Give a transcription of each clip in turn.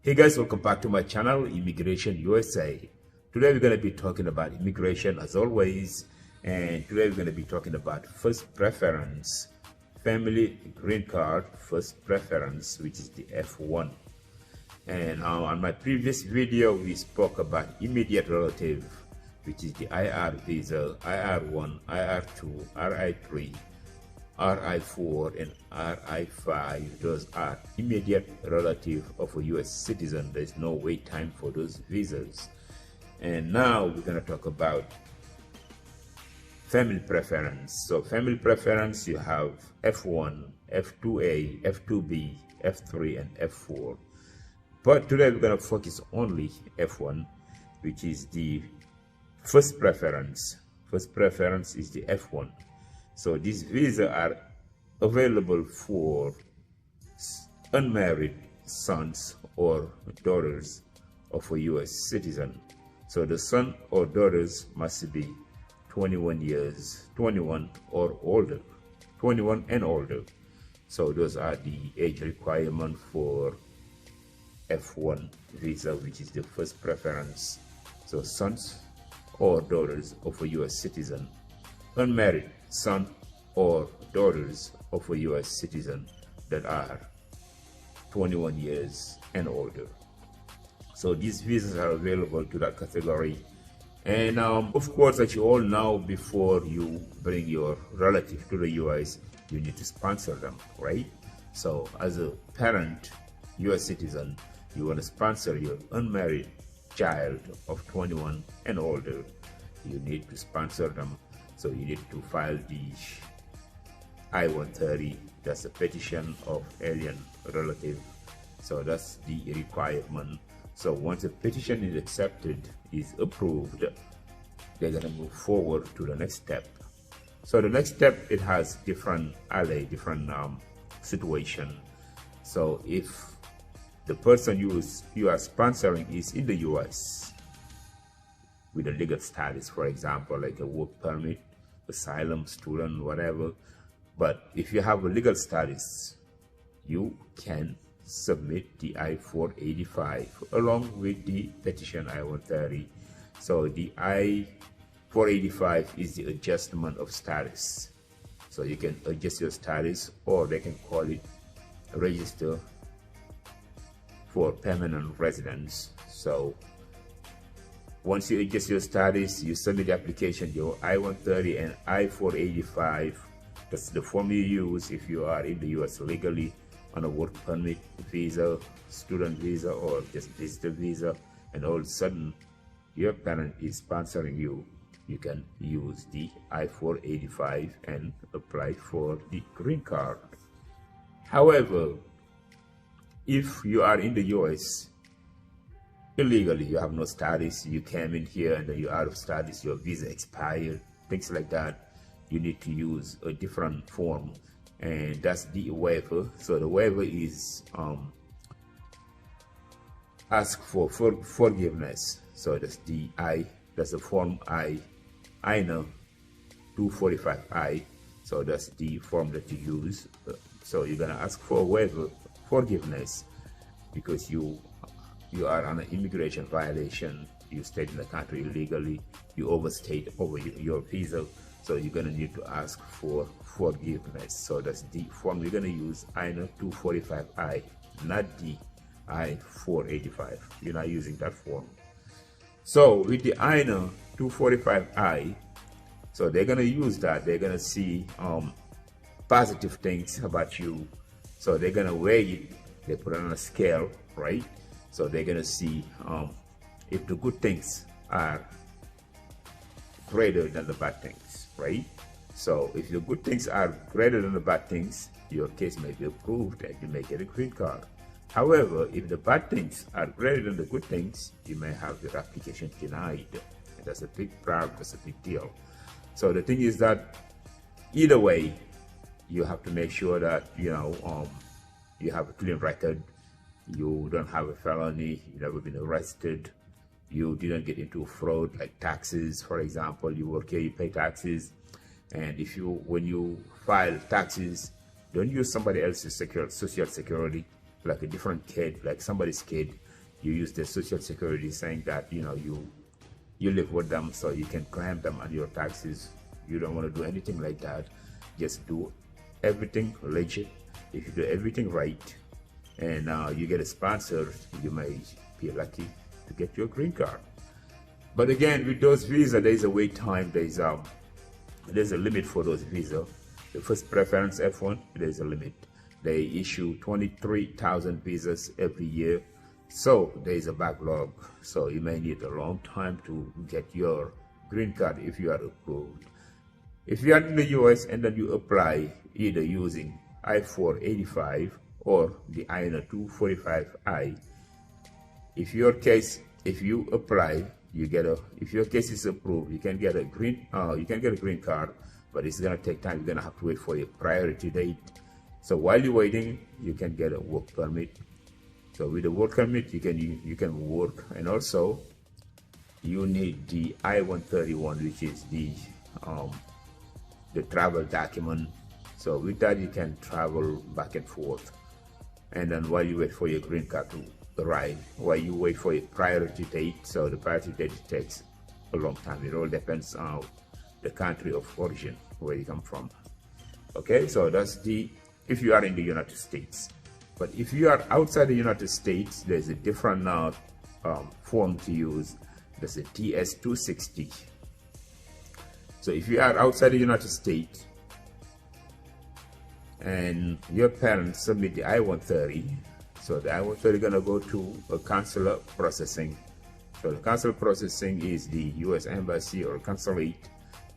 Hey guys, welcome back to my channel, Immigration USA. Today we're going to be talking about immigration as always, and today we're going to be talking about first preference, family green card first preference, which is the F1. And on my previous video we spoke about immediate relative, which is the IR visa, IR1, IR2, RI3, RI4 and RI5. Those are immediate relative of a US citizen. There's no wait time for those visas. And now we're going to talk about family preference. So family preference, you have F1, F2A, F2B, F3 and F4. But today we're going to focus only F1, which is the first preference. First preference is the F1. So these visas are available for unmarried sons or daughters of a US citizen. So the son or daughters must be 21 years, 21 or older, 21 and older. So those are the age requirement for F1 visa, which is the first preference. So sons or daughters of a US citizen, unmarried son or daughters of a US citizen that are 21 years and older. So these visas are available to that category. And of course, as you all know, before you bring your relative to the US, you need to sponsor them, right? So as a parent, US citizen, you want to sponsor your unmarried child of 21 and older, you need to sponsor them. So you need to file the I-130, that's a petition of alien relative. So that's the requirement. So once a petition is accepted, is approved, they're gonna move forward to the next step. So the next step, it has different situation. So if the person you are sponsoring is in the US with a legal status, for example, like a work permit, asylum, student, whatever. But if you have a legal status, you can submit the I-485 along with the petition I-130. So the I-485 is the adjustment of status. So you can adjust your status, or they can call it register for permanent residence. So once you adjust your status, you submit the application, your I-130 and I-485. That's the form you use if you are in the US legally on a work permit, visa, student visa, or just visitor visa, and all of a sudden your parent is sponsoring you. You can use the I-485 and apply for the green card. However, if you are in the US illegally, you have no status, you came in here and then you're out of status, your visa expired, things like that, you need to use a different form, and that's the waiver. So the waiver is ask for forgiveness. So that's the form INA 245I. So that's the form that you use. So you're gonna ask for a waiver, forgiveness, because you are on an immigration violation. You stayed in the country illegally, you overstayed over your visa, so you're going to need to ask for forgiveness. So that's the form you're going to use, INA 245I, not the I-485. You're not using that form. So with the INA 245I, so they're going to use that. They're going to see positive things about you. So they're going to weigh it. They put it on a scale, right? So they're going to see if the good things are greater than the bad things, right? So if the good things are greater than the bad things, your case may be approved and you may get a green card. However, if the bad things are greater than the good things, you may have your application denied. And that's a big problem, that's a big deal. So the thing is that either way, you have to make sure that you have a clean record, you don't have a felony, you've never been arrested, you didn't get into fraud like taxes, for example. You work here, you pay taxes, and when you file taxes, don't use somebody else's social security, like a different kid, like somebody's kid. you use the social security, saying that you live with them, so you can claim them on your taxes. You don't want to do anything like that. Just do everything legit. If you do everything right, and you get a sponsor, you may be lucky to get your green card. But again, with those visas, there's a wait time. There's a limit for those visas. The first preference F1, there's a limit. They issue 23,000 visas every year, so there's a backlog. So you may need a long time to get your green card if you are approved. If you are in the US and then you apply either using I-485 or the INA-245I, if you apply, if your case is approved, you can get a green card, but it's gonna take time. You're gonna have to wait for your priority date. So while you're waiting, you can get a work permit. So with the work permit, you can work, and also you need the I-131, which is the travel document. So with that, you can travel back and forth. And then while you wait for your green card to arrive, while you wait for your priority date, so the priority date takes a long time. It all depends on the country of origin, where you come from. Okay, so that's if you are in the United States. But if you are outside the United States, there's a different form to use. There's a TS-260. So if you are outside the United States and your parents submit the I-130, so the I-130 gonna go to a consular processing. So the consular processing is the U.S. Embassy or consulate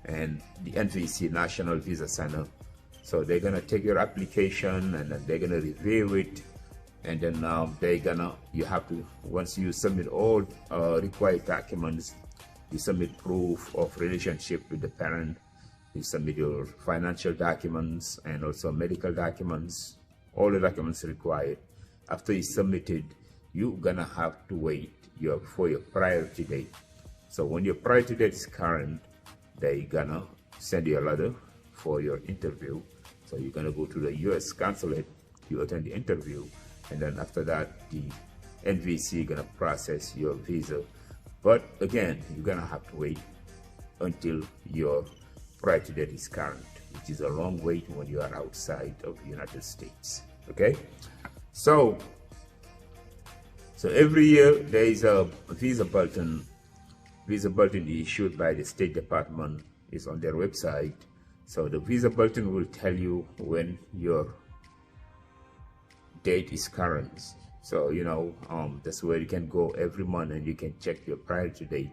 and the NVC, National Visa Center. So they're gonna take your application and then they're gonna review it, and then you have to, once you submit all required documents, you submit proof of relationship with the parent, you submit your financial documents and also medical documents, all the documents required. After you submitted, you're gonna have to wait for your priority date. So when your priority date is current, they're gonna send you a letter for your interview. So you're gonna go to the US consulate, you attend the interview, and then after that, the NVC gonna process your visa. But again, you're gonna have to wait until your priority date is current, which is a long wait when you are outside of the United States. Okay, so every year there is a visa bulletin. Visa bulletin is issued by the State Department. Is on their website. So the visa bulletin will tell you when your date is current. So that's where you can go every month and you can check your priority date,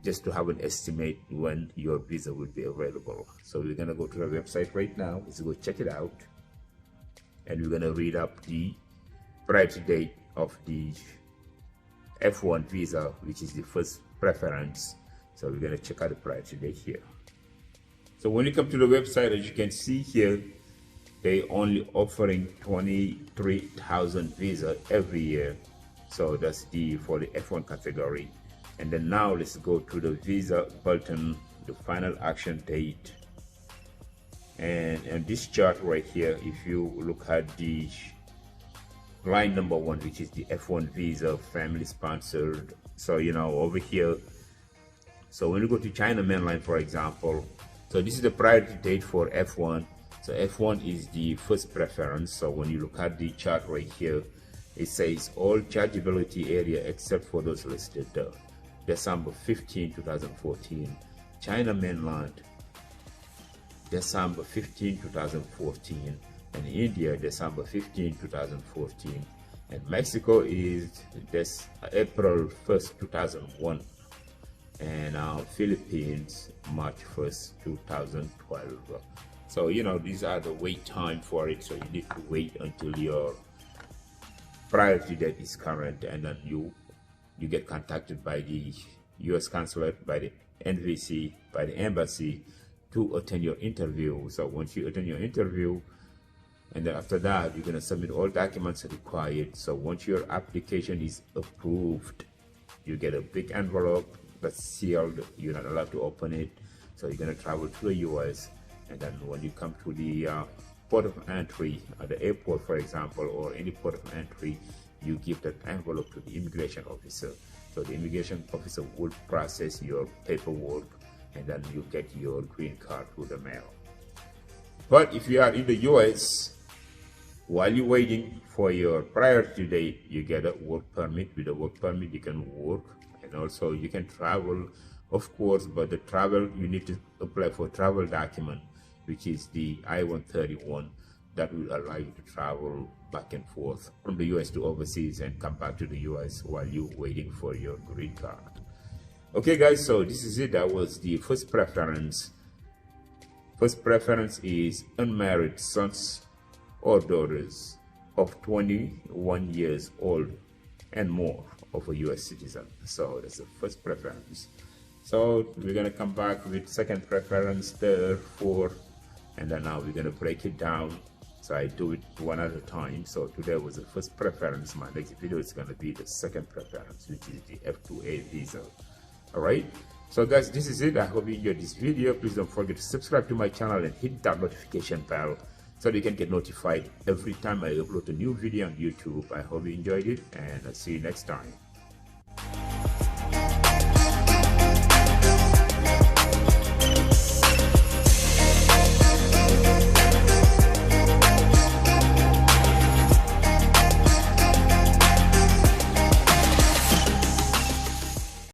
just to have an estimate when your visa will be available. So we're gonna go to the website right now. Let's go check it out, and we're gonna read up the priority date of the F1 visa, which is the first preference. So we're gonna check out the priority date here. So when you come to the website, as you can see here, they only offering 23,000 visa every year. So that's for the F1 category. And then now let's go to the visa bulletin, the final action date. And this chart right here, if you look at the line number 1, which is the F1 visa, family sponsored. So over here, so when you go to China mainland, for example, so this is the priority date for F1. So F1 is the first preference. So when you look at the chart right here, it says all chargeability area except for those listed December 15, 2014. China mainland, December 15, 2014. And India, December 15, 2014. And Mexico is this April 1st, 2001. And Philippines, March 1st, 2012. So these are the wait time for it. So you need to wait until your priority date is current, and then you get contacted by the U.S. consulate, by the NVC, by the embassy to attend your interview. So once you attend your interview, and then after that, you're gonna submit all documents required. So once your application is approved, you get a big envelope that's sealed. You're not allowed to open it. So you're gonna travel to the U.S. And then when you come to the port of entry, at the airport, for example, or any port of entry, you give that envelope to the immigration officer. So the immigration officer will process your paperwork, and then you get your green card through the mail. But if you are in the US, while you're waiting for your priority date, you get a work permit. With a work permit, you can work, and also you can travel, of course, but the travel, you need to apply for travel document, which is the I-131, that will allow you to travel back and forth from the US to overseas and come back to the US while you're waiting for your green card. Okay guys, so this is it. That was the first preference. First preference is unmarried sons or daughters of 21 years old and more of a US citizen. So that's the first preference. So we're gonna come back with second preference, third, fourth, and then now we're gonna break it down. So I do it one at a time. So today was the first preference. My next video is gonna be the second preference, which is the F2A visa. All right. So guys, this is it. I hope you enjoyed this video. Please don't forget to subscribe to my channel and hit that notification bell so that you can get notified every time I upload a new video on YouTube. I hope you enjoyed it, and I'll see you next time.